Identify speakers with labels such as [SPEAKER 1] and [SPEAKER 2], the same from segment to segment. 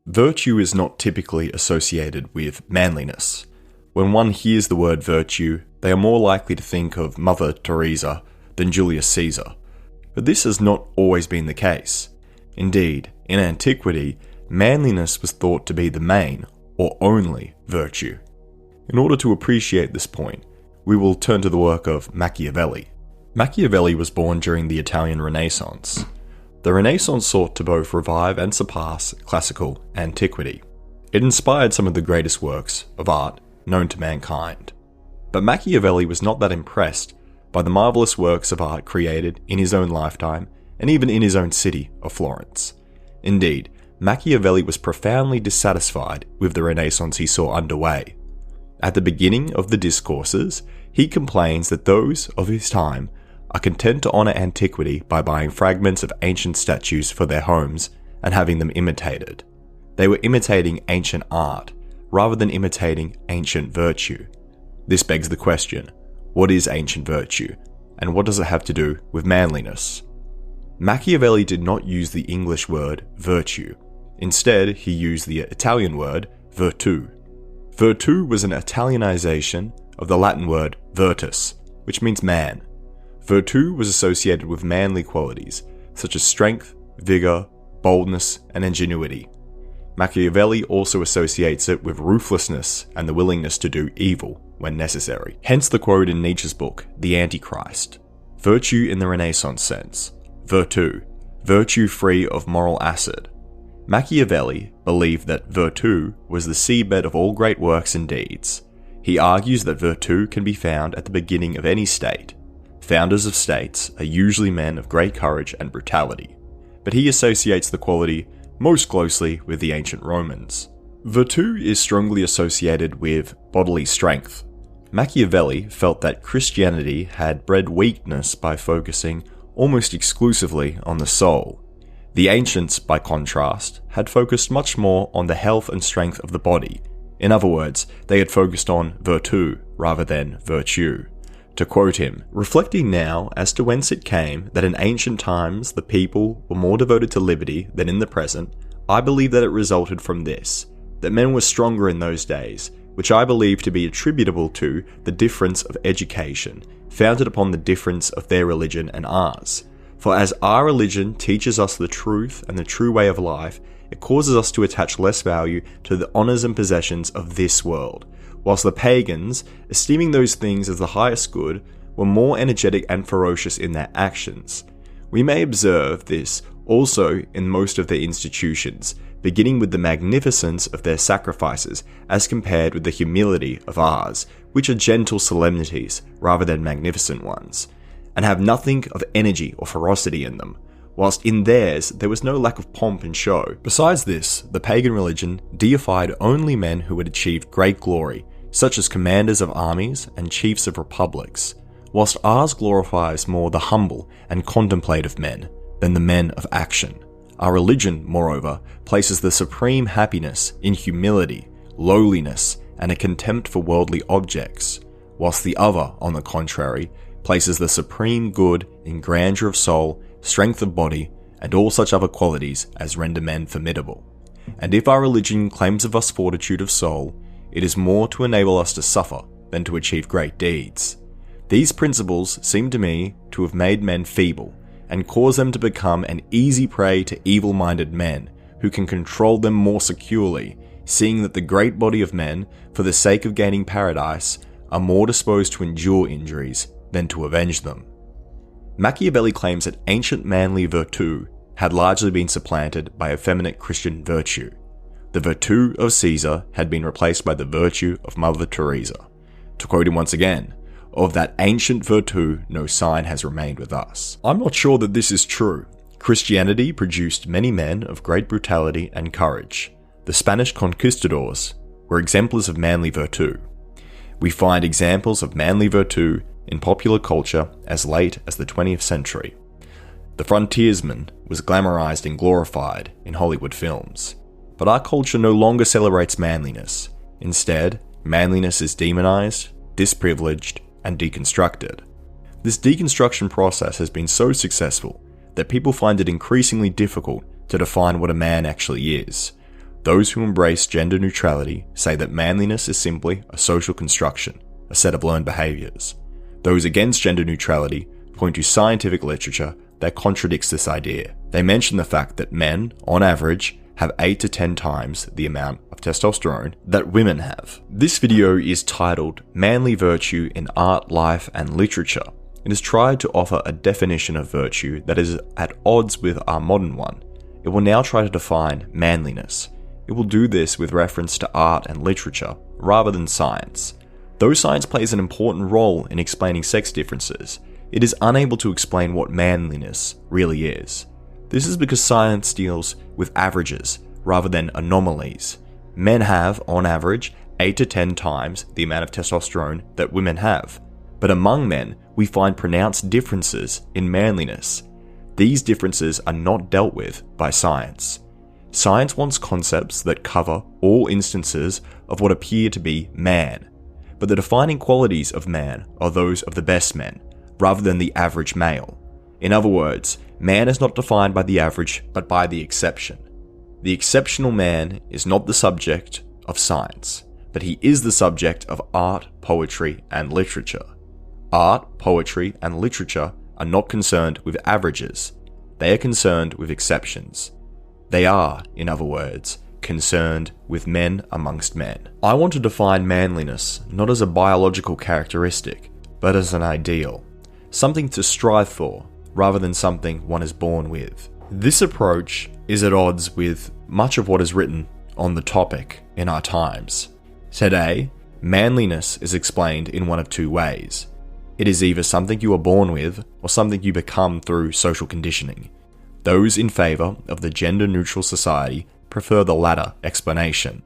[SPEAKER 1] Virtue is not typically associated with manliness. When one hears the word virtue, they are more likely to think of Mother Teresa than Julius Caesar. But this has not always been the case. Indeed, in antiquity, manliness was thought to be the main, or only, virtue. In order to appreciate this point, we will turn to the work of Machiavelli. Machiavelli was born during the Italian Renaissance. The Renaissance sought to both revive and surpass classical antiquity. It inspired some of the greatest works of art known to mankind. But Machiavelli was not that impressed by the marvelous works of art created in his own lifetime and even in his own city of Florence. Indeed, Machiavelli was profoundly dissatisfied with the Renaissance he saw underway. At the beginning of the discourses, he complains that those of his time are content to honour antiquity by buying fragments of ancient statues for their homes and having them imitated. They were imitating ancient art, rather than imitating ancient virtue. This begs the question, what is ancient virtue, and what does it have to do with manliness? Machiavelli did not use the English word virtue. Instead, he used the Italian word vertu. Vertu was an Italianization of the Latin word virtus, which means man. Vertu was associated with manly qualities, such as strength, vigour, boldness, and ingenuity. Machiavelli also associates it with ruthlessness and the willingness to do evil when necessary. Hence the quote in Nietzsche's book, The Antichrist. Virtue in the Renaissance sense. Vertu. Virtue free of moral acid. Machiavelli believed that virtu was the seabed of all great works and deeds. He argues that virtu can be found at the beginning of any state. Founders of states are usually men of great courage and brutality, but he associates the quality most closely with the ancient Romans. Virtu is strongly associated with bodily strength. Machiavelli felt that Christianity had bred weakness by focusing almost exclusively on the soul. The ancients, by contrast, had focused much more on the health and strength of the body. In other words, they had focused on virtu rather than virtue. To quote him, reflecting now as to whence it came that in ancient times the people were more devoted to liberty than in the present, I believe that it resulted from this, that men were stronger in those days, which I believe to be attributable to the difference of education, founded upon the difference of their religion and ours. For as our religion teaches us the truth and the true way of life, it causes us to attach less value to the honours and possessions of this world, whilst the pagans, esteeming those things as the highest good, were more energetic and ferocious in their actions. We may observe this also in most of their institutions, beginning with the magnificence of their sacrifices as compared with the humility of ours, which are gentle solemnities rather than magnificent ones, and have nothing of energy or ferocity in them, whilst in theirs there was no lack of pomp and show. Besides this, the pagan religion deified only men who had achieved great glory, such as commanders of armies and chiefs of republics, whilst ours glorifies more the humble and contemplative men than the men of action. Our religion, moreover, places the supreme happiness in humility, lowliness, and a contempt for worldly objects, whilst the other, on the contrary, places the supreme good in grandeur of soul, strength of body, and all such other qualities as render men formidable. And if our religion claims of us fortitude of soul, it is more to enable us to suffer than to achieve great deeds. These principles seem to me to have made men feeble, and caused them to become an easy prey to evil-minded men, who can control them more securely, seeing that the great body of men, for the sake of gaining paradise, are more disposed to endure injuries than to avenge them. Machiavelli claims that ancient manly virtu had largely been supplanted by effeminate Christian virtue. The virtu of Caesar had been replaced by the virtue of Mother Teresa. To quote him once again, "Of that ancient virtu no sign has remained with us." I'm not sure that this is true. Christianity produced many men of great brutality and courage. The Spanish conquistadors were exemplars of manly virtu. We find examples of manly virtu in popular culture as late as the 20th century. The frontiersman was glamorized and glorified in Hollywood films. But our culture no longer celebrates manliness. Instead, manliness is demonized, disprivileged, and deconstructed. This deconstruction process has been so successful that people find it increasingly difficult to define what a man actually is. Those who embrace gender neutrality say that manliness is simply a social construction, a set of learned behaviours. Those against gender neutrality point to scientific literature that contradicts this idea. They mention the fact that men, on average, have 8 to 10 times the amount of testosterone that women have. This video is titled Manly Virtue in Art, Life and Literature. It has tried to offer a definition of virtue that is at odds with our modern one. It will now try to define manliness. It will do this with reference to art and literature, rather than science. Though science plays an important role in explaining sex differences, it is unable to explain what manliness really is. This is because science deals with averages rather than anomalies. Men have, on average, 8 to 10 times the amount of testosterone that women have. But among men, we find pronounced differences in manliness. These differences are not dealt with by science. Science wants concepts that cover all instances of what appear to be man. But the defining qualities of man are those of the best men, rather than the average male. In other words, man is not defined by the average, but by the exception. The exceptional man is not the subject of science, but he is the subject of art, poetry, and literature. Art, poetry, and literature are not concerned with averages. They are concerned with exceptions. They are, in other words, concerned with men amongst men. I want to define manliness not as a biological characteristic, but as an ideal. Something to strive for, rather than something one is born with. This approach is at odds with much of what is written on the topic in our times. Today, manliness is explained in one of two ways. It is either something you are born with, or something you become through social conditioning. Those in favour of the gender-neutral society prefer the latter explanation.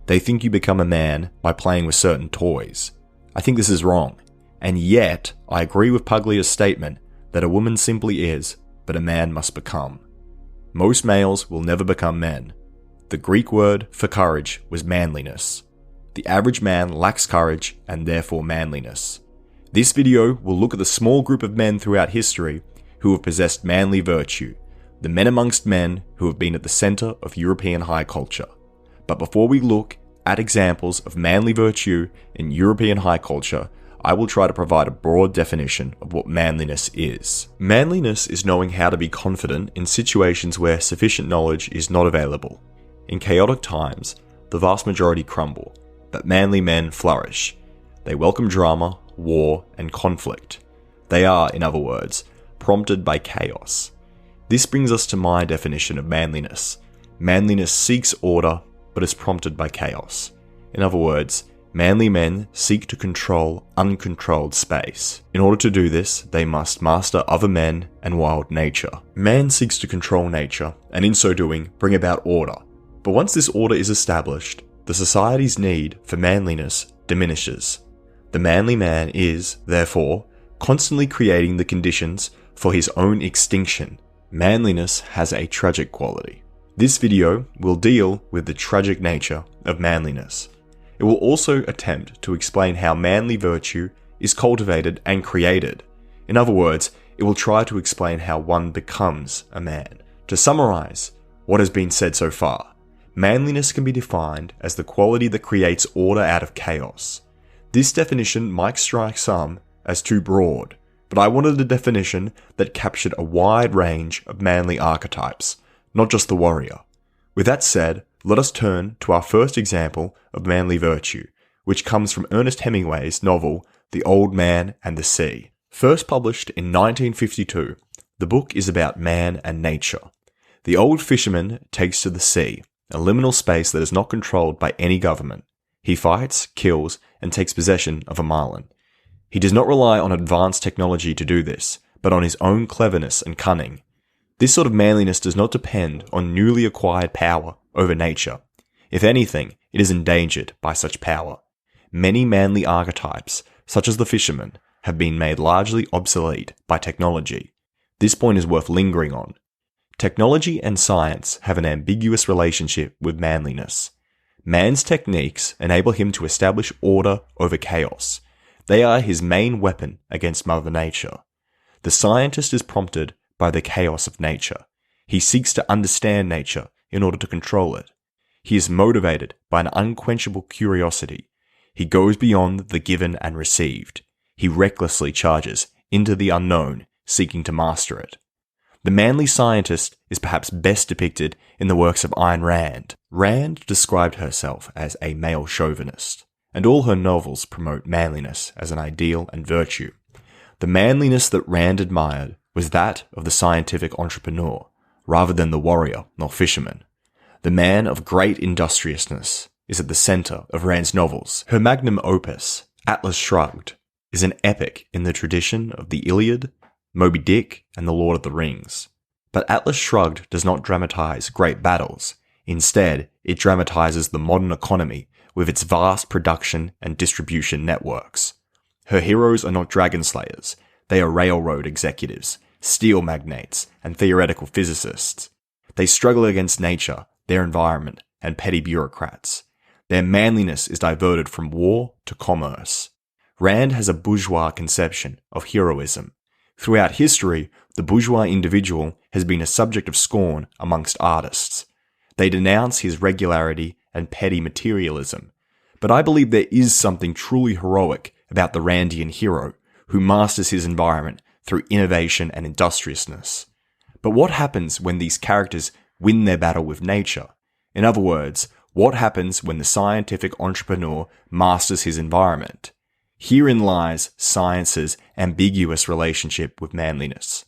[SPEAKER 1] They think you become a man by playing with certain toys. I think this is wrong, and yet I agree with Puglia's statement that a woman simply is, but a man must become. Most males will never become men. The Greek word for courage was manliness. The average man lacks courage and therefore manliness. This video will look at the small group of men throughout history who have possessed manly virtue, the men amongst men who have been at the centre of European high culture. But before we look at examples of manly virtue in European high culture, I will try to provide a broad definition of what manliness is. Manliness is knowing how to be confident in situations where sufficient knowledge is not available. In chaotic times, the vast majority crumble, but manly men flourish. They welcome drama, war, and conflict. They are, in other words, prompted by chaos. This brings us to my definition of manliness. Manliness seeks order, but is prompted by chaos. In other words, manly men seek to control uncontrolled space. In order to do this, they must master other men and wild nature. Man seeks to control nature, and in so doing, bring about order. But once this order is established, the society's need for manliness diminishes. The manly man is, therefore, constantly creating the conditions for his own extinction. Manliness has a tragic quality. This video will deal with the tragic nature of manliness. It will also attempt to explain how manly virtue is cultivated and created. In other words, it will try to explain how one becomes a man. To summarize what has been said so far, manliness can be defined as the quality that creates order out of chaos. This definition might strike some as too broad, but I wanted a definition that captured a wide range of manly archetypes, not just the warrior. With that said, let us turn to our first example of manly virtue, which comes from Ernest Hemingway's novel The Old Man and the Sea. First published in 1952, the book is about man and nature. The old fisherman takes to the sea, a liminal space that is not controlled by any government. He fights, kills, and takes possession of a marlin. He does not rely on advanced technology to do this, but on his own cleverness and cunning. This sort of manliness does not depend on newly acquired power over nature. If anything, it is endangered by such power. Many manly archetypes, such as the fisherman, have been made largely obsolete by technology. This point is worth lingering on. Technology and science have an ambiguous relationship with manliness. Man's techniques enable him to establish order over chaos. They are his main weapon against Mother Nature. The scientist is prompted by the chaos of nature. He seeks to understand nature in order to control it. He is motivated by an unquenchable curiosity. He goes beyond the given and received. He recklessly charges into the unknown, seeking to master it. The manly scientist is perhaps best depicted in the works of Ayn Rand. Rand described herself as a male chauvinist, and all her novels promote manliness as an ideal and virtue. The manliness that Rand admired was that of the scientific entrepreneur, rather than the warrior nor fisherman. The man of great industriousness is at the centre of Rand's novels. Her magnum opus, Atlas Shrugged, is an epic in the tradition of the Iliad, Moby Dick, and the Lord of the Rings. But Atlas Shrugged does not dramatize great battles. Instead, it dramatizes the modern economy with its vast production and distribution networks. Her heroes are not dragon slayers. They are railroad executives, steel magnates, and theoretical physicists. They struggle against nature, their environment, and petty bureaucrats. Their manliness is diverted from war to commerce. Rand has a bourgeois conception of heroism. Throughout history, the bourgeois individual has been a subject of scorn amongst artists. They denounce his regularity and petty materialism. But I believe there is something truly heroic about the Randian hero, who masters his environment through innovation and industriousness. But what happens when these characters win their battle with nature? In other words, what happens when the scientific entrepreneur masters his environment? Herein lies science's ambiguous relationship with manliness.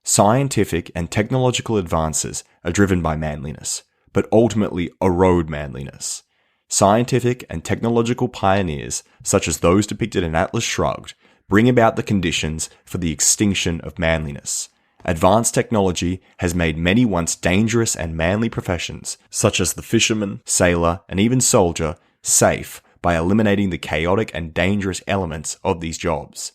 [SPEAKER 1] Scientific and technological advances are driven by manliness, but ultimately erode manliness. Scientific and technological pioneers, such as those depicted in Atlas Shrugged, bring about the conditions for the extinction of manliness. Advanced technology has made many once dangerous and manly professions, such as the fisherman, sailor, and even soldier, safe by eliminating the chaotic and dangerous elements of these jobs.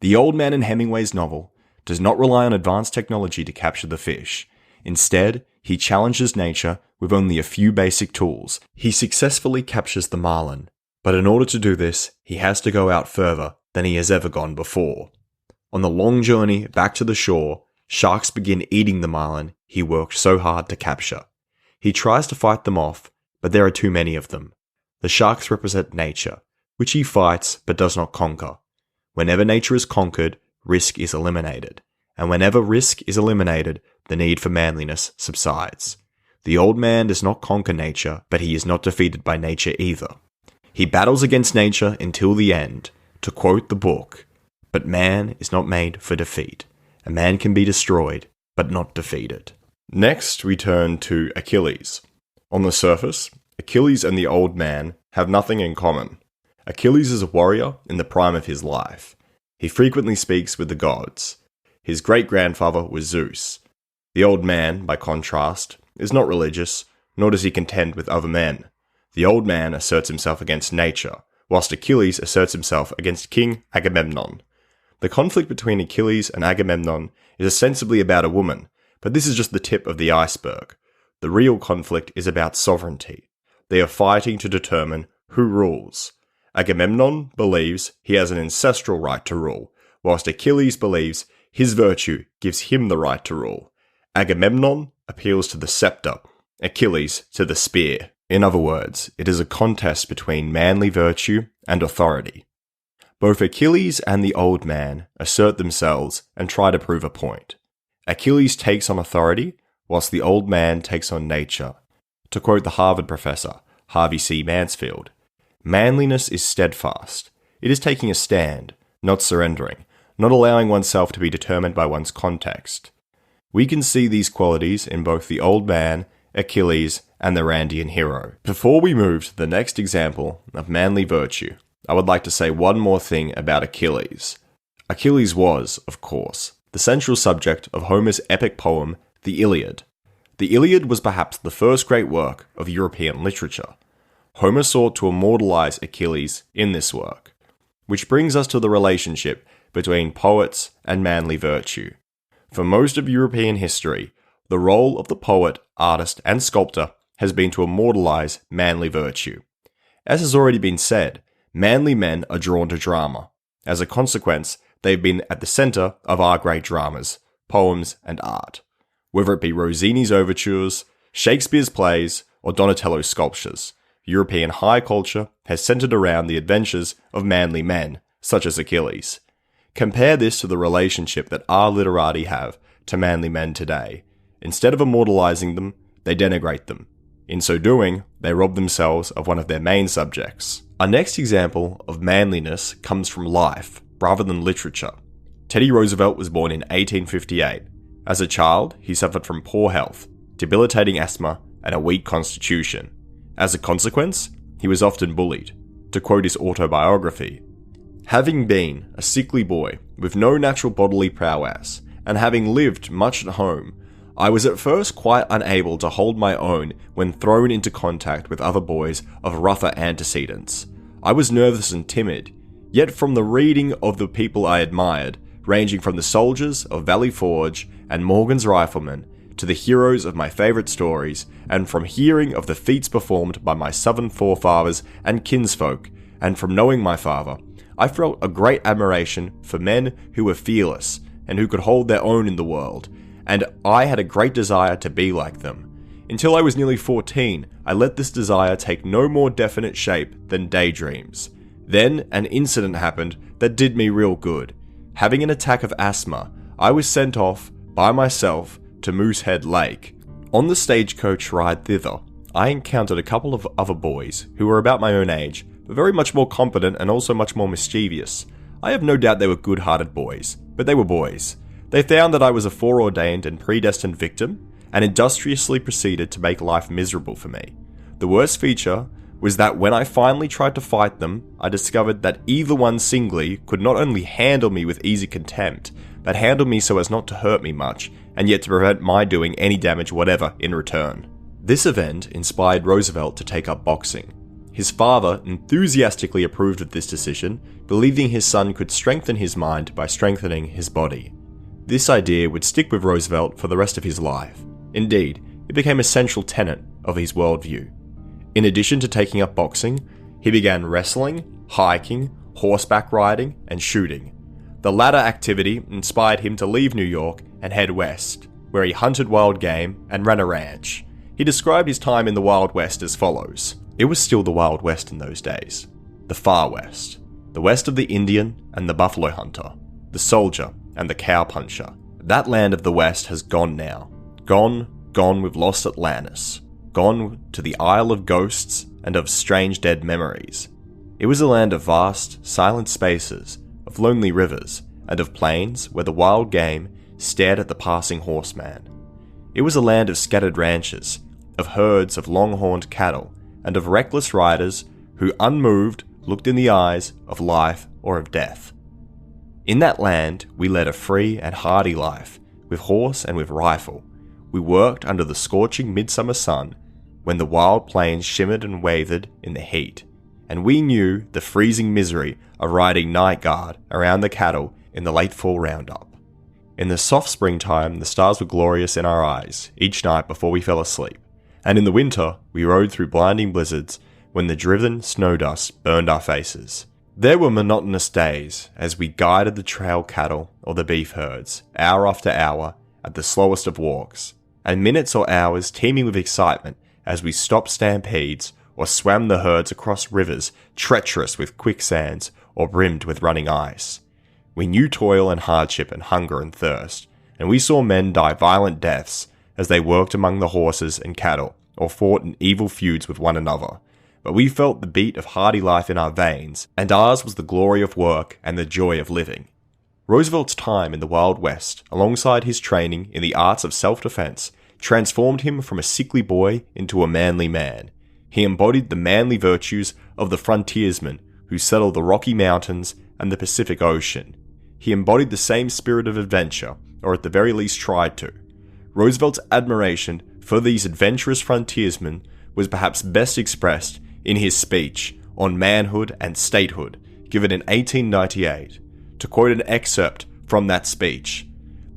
[SPEAKER 1] The old man in Hemingway's novel does not rely on advanced technology to capture the fish. Instead, he challenges nature with only a few basic tools. He successfully captures the marlin, but in order to do this, he has to go out further than he has ever gone before. On the long journey back to the shore, sharks begin eating the marlin he worked so hard to capture. He tries to fight them off, but there are too many of them. The sharks represent nature, which he fights but does not conquer. Whenever nature is conquered, risk is eliminated. And whenever risk is eliminated, the need for manliness subsides. The old man does not conquer nature, but he is not defeated by nature either. He battles against nature until the end. To quote the book, "But man is not made for defeat. A man can be destroyed, but not defeated." Next, we turn to Achilles. On the surface, Achilles and the old man have nothing in common. Achilles is a warrior in the prime of his life. He frequently speaks with the gods. His great-grandfather was Zeus. The old man, by contrast, is not religious, nor does he contend with other men. The old man asserts himself against nature, whilst Achilles asserts himself against King Agamemnon. The conflict between Achilles and Agamemnon is ostensibly about a woman, but this is just the tip of the iceberg. The real conflict is about sovereignty. They are fighting to determine who rules. Agamemnon believes he has an ancestral right to rule, whilst Achilles believes his virtue gives him the right to rule. Agamemnon appeals to the scepter, Achilles to the spear. In other words, it is a contest between manly virtue and authority. Both Achilles and the old man assert themselves and try to prove a point. Achilles takes on authority, whilst the old man takes on nature. To quote the Harvard professor, Harvey C. Mansfield, "Manliness is steadfast. It is taking a stand, not surrendering, not allowing oneself to be determined by one's context." We can see these qualities in both the old man, Achilles, and the Randian hero. Before we move to the next example of manly virtue, I would like to say one more thing about Achilles. Achilles was, of course, the central subject of Homer's epic poem, the Iliad. The Iliad was perhaps the first great work of European literature. Homer sought to immortalize Achilles in this work, which brings us to the relationship between poets and manly virtue. For most of European history, the role of the poet, artist, and sculptor has been to immortalize manly virtue. As has already been said, manly men are drawn to drama. As a consequence, they've been at the center of our great dramas, poems, and art. Whether it be Rossini's overtures, Shakespeare's plays, or Donatello's sculptures. European high culture has centered around the adventures of manly men, such as Achilles. Compare this to the relationship that our literati have to manly men today. Instead of immortalizing them, they denigrate them. In so doing, they rob themselves of one of their main subjects. Our next example of manliness comes from life, rather than literature. Teddy Roosevelt was born in 1858. As a child, he suffered from poor health, debilitating asthma, and a weak constitution. As a consequence, he was often bullied. To quote his autobiography, "Having been a sickly boy with no natural bodily prowess, and having lived much at home, I was at first quite unable to hold my own when thrown into contact with other boys of rougher antecedents. I was nervous and timid, yet from the reading of the people I admired, ranging from the soldiers of Valley Forge and Morgan's Riflemen to the heroes of my favourite stories, and from hearing of the feats performed by my southern forefathers and kinsfolk, and from knowing my father, I felt a great admiration for men who were fearless and who could hold their own in the world, and I had a great desire to be like them. Until I was nearly 14, I let this desire take no more definite shape than daydreams. Then an incident happened that did me real good. Having an attack of asthma, I was sent off by myself to Moosehead Lake. On the stagecoach ride thither, I encountered a couple of other boys who were about my own age, but very much more competent and also much more mischievous. I have no doubt they were good-hearted boys, but they were boys. They found that I was a foreordained and predestined victim, and industriously proceeded to make life miserable for me. The worst feature was that when I finally tried to fight them, I discovered that either one singly could not only handle me with easy contempt, but handle me so as not to hurt me much, and yet to prevent my doing any damage whatever in return. This event inspired Roosevelt to take up boxing. His father enthusiastically approved of this decision, believing his son could strengthen his mind by strengthening his body. This idea would stick with Roosevelt for the rest of his life. Indeed, it became a central tenet of his worldview. In addition to taking up boxing, he began wrestling, hiking, horseback riding, and shooting. The latter activity inspired him to leave New York and head west, where he hunted wild game and ran a ranch. He described his time in the Wild West as follows. It was still the Wild West in those days. The Far West. The west of the Indian and the buffalo hunter. The soldier and the cowpuncher. That land of the West has gone now. Gone with lost Atlantis. Gone to the Isle of Ghosts and of strange dead memories. It was a land of vast, silent spaces, of lonely rivers, and of plains where the wild game stared at the passing horseman. It was a land of scattered ranches, of herds of long-horned cattle, and of reckless riders who, unmoved, looked in the eyes of life or of death. In that land, we led a free and hardy life, with horse and with rifle. We worked under the scorching midsummer sun, when the wild plains shimmered and wavered in the heat, and we knew the freezing misery of riding night guard around the cattle in the late fall roundup. In the soft springtime, the stars were glorious in our eyes each night before we fell asleep, and in the winter, we rode through blinding blizzards when the driven snow dust burned our faces. There were monotonous days as we guided the trail cattle or the beef herds, hour after hour, at the slowest of walks, and minutes or hours teeming with excitement as we stopped stampedes or swam the herds across rivers treacherous with quicksands or brimmed with running ice. We knew toil and hardship and hunger and thirst, and we saw men die violent deaths as they worked among the horses and cattle or fought in evil feuds with one another. But we felt the beat of hardy life in our veins, and ours was the glory of work and the joy of living. Roosevelt's time in the Wild West, alongside his training in the arts of self-defense, transformed him from a sickly boy into a manly man. He embodied the manly virtues of the frontiersman who settled the Rocky Mountains and the Pacific Ocean. He embodied the same spirit of adventure, or at the very least tried to. Roosevelt's admiration for these adventurous frontiersmen was perhaps best expressed in his speech on manhood and statehood, given in 1898. To quote an excerpt from that speech,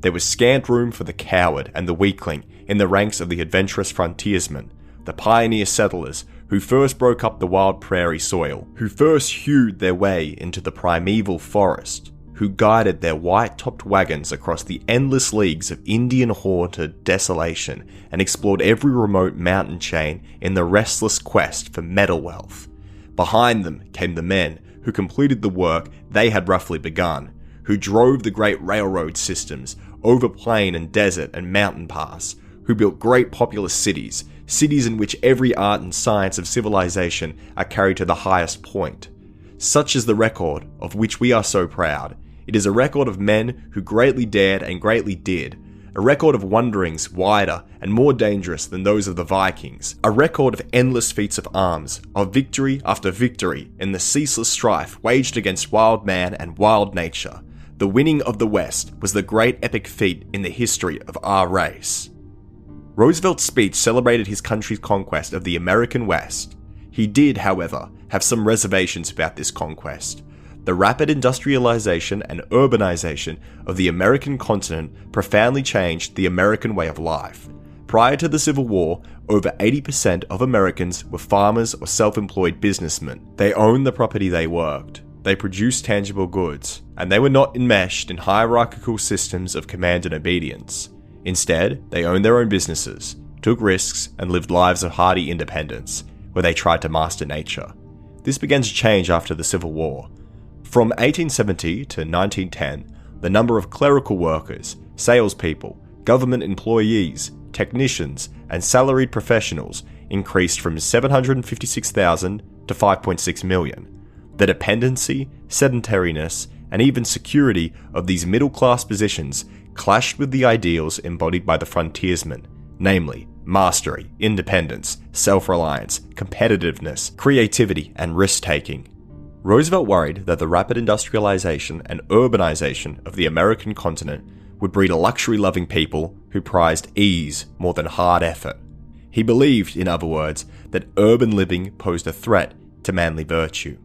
[SPEAKER 1] "There was scant room for the coward and the weakling in the ranks of the adventurous frontiersmen, the pioneer settlers who first broke up the wild prairie soil, who first hewed their way into the primeval forest, who guided their white-topped wagons across the endless leagues of Indian-haunted desolation and explored every remote mountain chain in the restless quest for metal wealth. Behind them came the men who completed the work they had roughly begun, who drove the great railroad systems over plain and desert and mountain pass, who built great populous cities, cities in which every art and science of civilization are carried to the highest point. Such is the record of which we are so proud. It is a record of men who greatly dared and greatly did, a record of wanderings wider and more dangerous than those of the Vikings, a record of endless feats of arms, of victory after victory in the ceaseless strife waged against wild man and wild nature. The winning of the West was the great epic feat in the history of our race. Roosevelt's speech celebrated his country's conquest of the American West. He did, however, have some reservations about this conquest. The rapid industrialization and urbanization of the American continent profoundly changed the American way of life. Prior to the Civil War, over 80% of Americans were farmers or self-employed businessmen. They owned the property they worked. They produced tangible goods, and they were not enmeshed in hierarchical systems of command and obedience. Instead, they owned their own businesses, took risks, and lived lives of hardy independence, where they tried to master nature. This began to change after the Civil War. From 1870 to 1910, the number of clerical workers, salespeople, government employees, technicians, and salaried professionals increased from 756,000 to 5.6 million. The dependency, sedentariness, and even security of these middle-class positions clashed with the ideals embodied by the frontiersmen, namely mastery, independence, self-reliance, competitiveness, creativity, and risk-taking. Roosevelt worried that the rapid industrialization and urbanization of the American continent would breed a luxury-loving people who prized ease more than hard effort. He believed, in other words, that urban living posed a threat to manly virtue.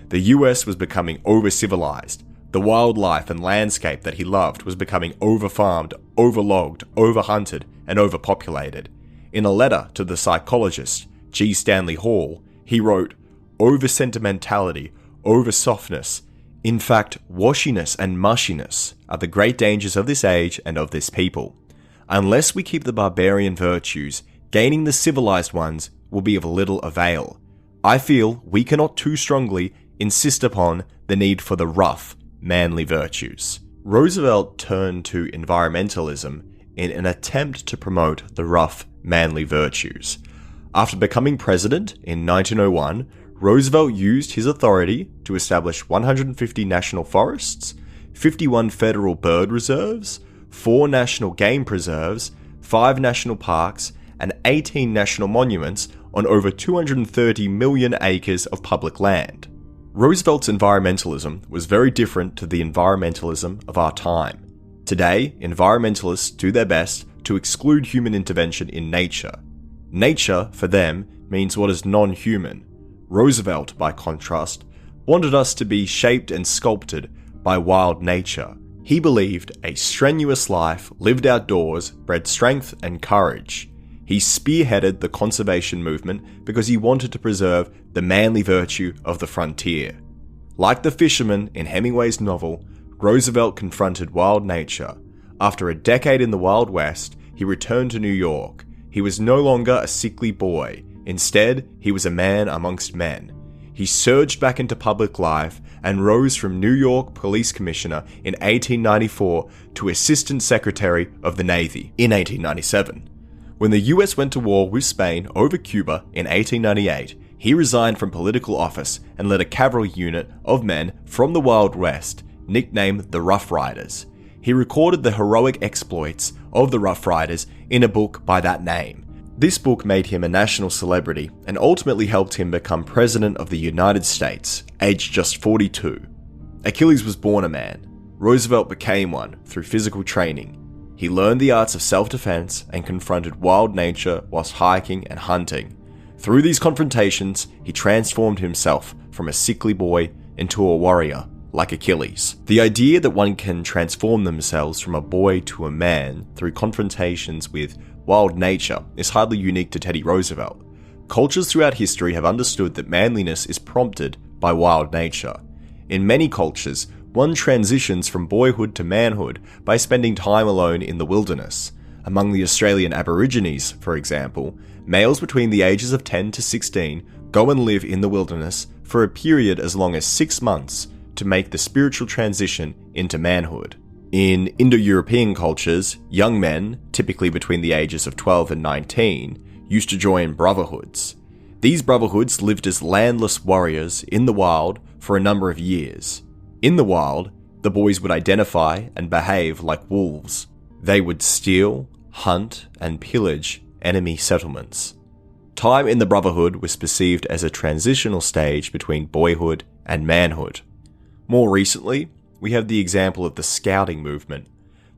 [SPEAKER 1] The US was becoming over-civilized. The wildlife and landscape that he loved was becoming over-farmed, over-logged, over-hunted, and overpopulated. In a letter to the psychologist G. Stanley Hall, he wrote, "Over-sentimentality, over-softness, in fact, washiness and mushiness are the great dangers of this age and of this people. Unless we keep the barbarian virtues, gaining the civilized ones will be of little avail. I feel we cannot too strongly insist upon the need for the rough, manly virtues." Roosevelt turned to environmentalism in an attempt to promote the rough, manly virtues. After becoming president in 1901, Roosevelt used his authority to establish 150 national forests, 51 federal bird reserves, 4 national game preserves, 5 national parks, and 18 national monuments on over 230 million acres of public land. Roosevelt's environmentalism was very different to the environmentalism of our time. Today, environmentalists do their best to exclude human intervention in nature. Nature, for them, means what is non-human. Roosevelt, by contrast, wanted us to be shaped and sculpted by wild nature. He believed a strenuous life lived outdoors bred strength and courage. He spearheaded the conservation movement because he wanted to preserve the manly virtue of the frontier. Like the fisherman in Hemingway's novel, Roosevelt confronted wild nature. After a decade in the Wild West, he returned to New York. He was no longer a sickly boy. Instead, he was a man amongst men. He surged back into public life and rose from New York Police Commissioner in 1894 to Assistant Secretary of the Navy in 1897. When the US went to war with Spain over Cuba in 1898, he resigned from political office and led a cavalry unit of men from the Wild West, nicknamed the Rough Riders. He recorded the heroic exploits of the Rough Riders in a book by that name. This book made him a national celebrity and ultimately helped him become President of the United States, aged just 42. Achilles was born a man. Roosevelt became one through physical training. He learned the arts of self-defense and confronted wild nature whilst hiking and hunting. Through these confrontations, he transformed himself from a sickly boy into a warrior, like Achilles. The idea that one can transform themselves from a boy to a man through confrontations with wild nature is hardly unique to Teddy Roosevelt. Cultures throughout history have understood that manliness is prompted by wild nature. In many cultures, One transitions from boyhood to manhood by spending time alone in the wilderness. Among the Australian Aborigines, for example, males between the ages of 10 to 16 go and live in the wilderness for a period as long as 6 months to make the spiritual transition into manhood. In Indo-European cultures, young men, typically between the ages of 12 and 19, used to join brotherhoods. These brotherhoods lived as landless warriors in the wild for a number of years. In the wild, the boys would identify and behave like wolves. They would steal, hunt, and pillage enemy settlements. Time in the brotherhood was perceived as a transitional stage between boyhood and manhood. More recently, we have the example of the Scouting movement.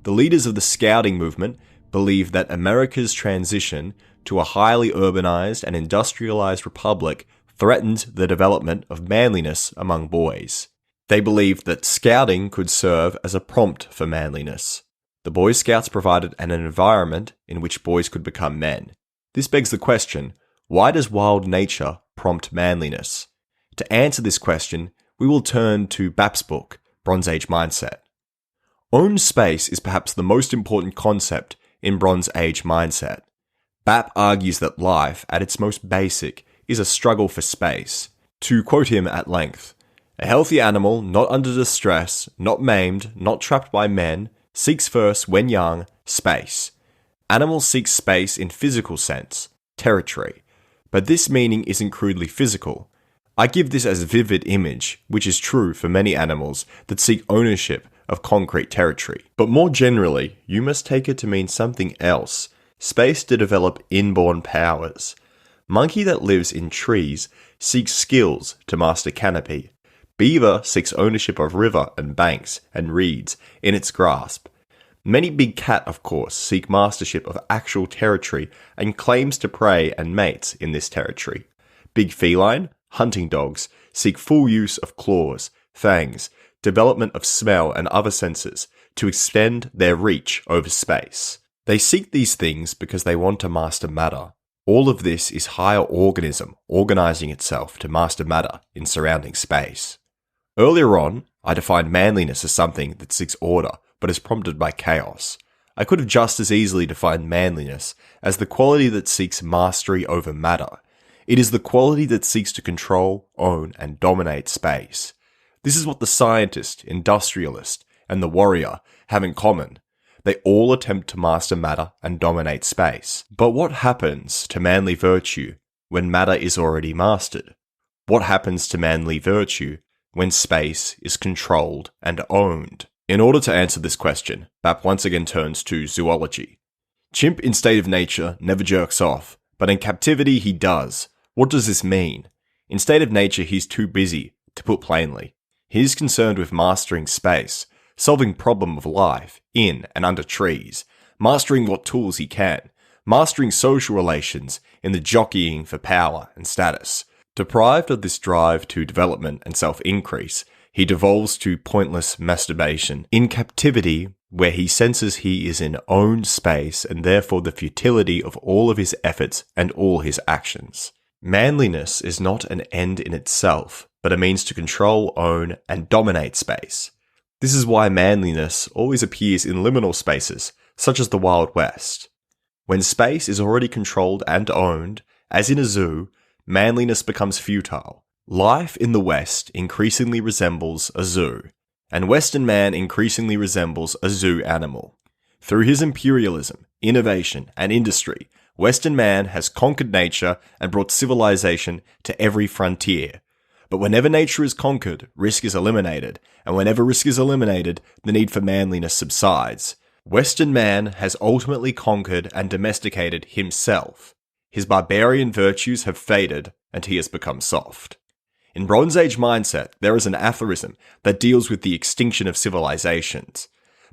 [SPEAKER 1] The leaders of the Scouting movement believe that America's transition to a highly urbanized and industrialized republic threatened the development of manliness among boys. They believed that Scouting could serve as a prompt for manliness. The Boy Scouts provided an environment in which boys could become men. This begs the question, why does wild nature prompt manliness? To answer this question, we will turn to Bap's book, Bronze Age Mindset. Own space is perhaps the most important concept in Bronze Age mindset. Bap argues that life, at its most basic, is a struggle for space. To quote him at length, "A healthy animal, not under distress, not maimed, not trapped by men, seeks first, when young, space. Animals seek space in physical sense, territory. But this meaning isn't crudely physical. I give this as a vivid image, which is true for many animals that seek ownership of concrete territory. But more generally, you must take it to mean something else, space to develop inborn powers. Monkey that lives in trees seeks skills to master canopy. Beaver seeks ownership of river and banks and reeds in its grasp. Many big cat, of course, seek mastership of actual territory and claims to prey and mates in this territory. Big feline, hunting dogs, seek full use of claws, fangs, development of smell and other senses to extend their reach over space. They seek these things because they want to master matter. All of this is higher organism organizing itself to master matter in surrounding space. Earlier on, I defined manliness as something that seeks order, but is prompted by chaos. I could have just as easily defined manliness as the quality that seeks mastery over matter. It is the quality that seeks to control, own, and dominate space. This is what the scientist, industrialist, and the warrior have in common. They all attempt to master matter and dominate space. But what happens to manly virtue when matter is already mastered? What happens to manly virtue when space is controlled and owned? In order to answer this question, Bap once again turns to zoology. Chimp in state of nature never jerks off, but in captivity he does. What does this mean? In state of nature he's too busy, to put plainly. He is concerned with mastering space, solving problem of life, in and under trees, mastering what tools he can, mastering social relations in the jockeying for power and status. Deprived of this drive to development and self-increase, he devolves to pointless masturbation. In captivity, where he senses he is in owned space and therefore the futility of all of his efforts and all his actions. Manliness is not an end in itself, but a means to control, own, and dominate space. This is why manliness always appears in liminal spaces, such as the Wild West. When space is already controlled and owned, as in a zoo, manliness becomes futile. Life in the West increasingly resembles a zoo, and Western man increasingly resembles a zoo animal. Through his imperialism, innovation, and industry, Western man has conquered nature and brought civilization to every frontier. But whenever nature is conquered, risk is eliminated, and whenever risk is eliminated, the need for manliness subsides. Western man has ultimately conquered and domesticated himself. His barbarian virtues have faded, and he has become soft. In Bronze Age mindset, there is an aphorism that deals with the extinction of civilizations.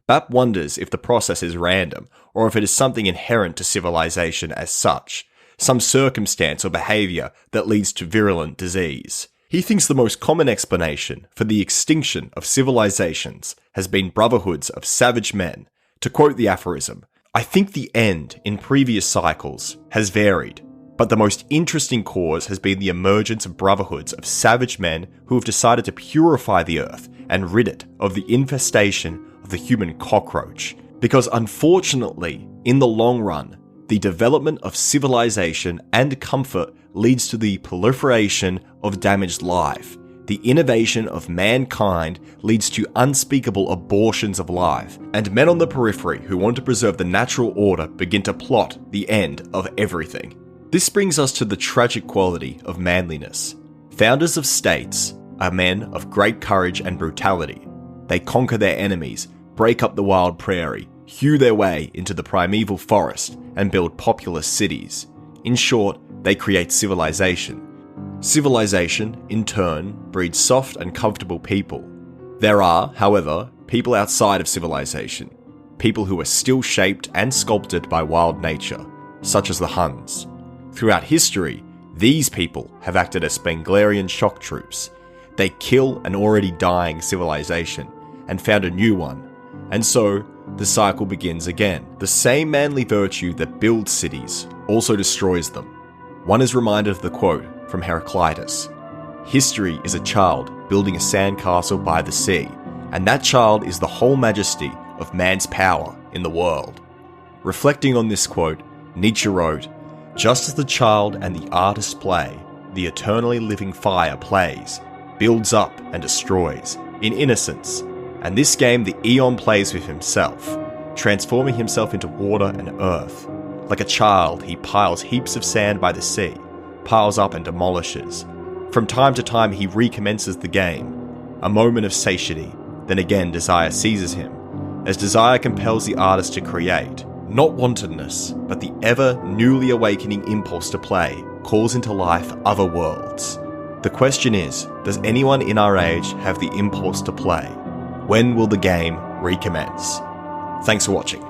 [SPEAKER 1] Bap wonders if the process is random, or if it is something inherent to civilization as such, some circumstance or behavior that leads to virulent disease. He thinks the most common explanation for the extinction of civilizations has been brotherhoods of savage men. To quote the aphorism, "I think the end in previous cycles has varied, but the most interesting cause has been the emergence of brotherhoods of savage men who have decided to purify the earth and rid it of the infestation of the human cockroach. Because unfortunately, in the long run, the development of civilization and comfort leads to the proliferation of damaged life. The innovation of mankind leads to unspeakable abortions of life, and men on the periphery who want to preserve the natural order begin to plot the end of everything. This brings us to the tragic quality of manliness. Founders of states are men of great courage and brutality. They conquer their enemies, break up the wild prairie, hew their way into the primeval forest, and build populous cities. In short, they create civilization. Civilization, in turn, breeds soft and comfortable people. There are, however, people outside of civilization, people who are still shaped and sculpted by wild nature, such as the Huns. Throughout history, these people have acted as Spenglerian shock troops. They kill an already dying civilization and found a new one, and so the cycle begins again. The same manly virtue that builds cities also destroys them. One is reminded of the quote from Heraclitus: "History is a child building a sandcastle by the sea, and that child is the whole majesty of man's power in the world." Reflecting on this quote, Nietzsche wrote, "Just as the child and the artist play, the eternally living fire plays, builds up and destroys, in innocence, and this game the Aeon plays with himself, transforming himself into water and earth. Like a child, he piles heaps of sand by the sea, piles up and demolishes. From time to time he recommences the game. A moment of satiety, then again desire seizes him, as desire compels the artist to create. Not wantonness, but the ever newly awakening impulse to play calls into life other worlds. The question is, does anyone in our age have the impulse to play? When will the game recommence?" Thanks for watching.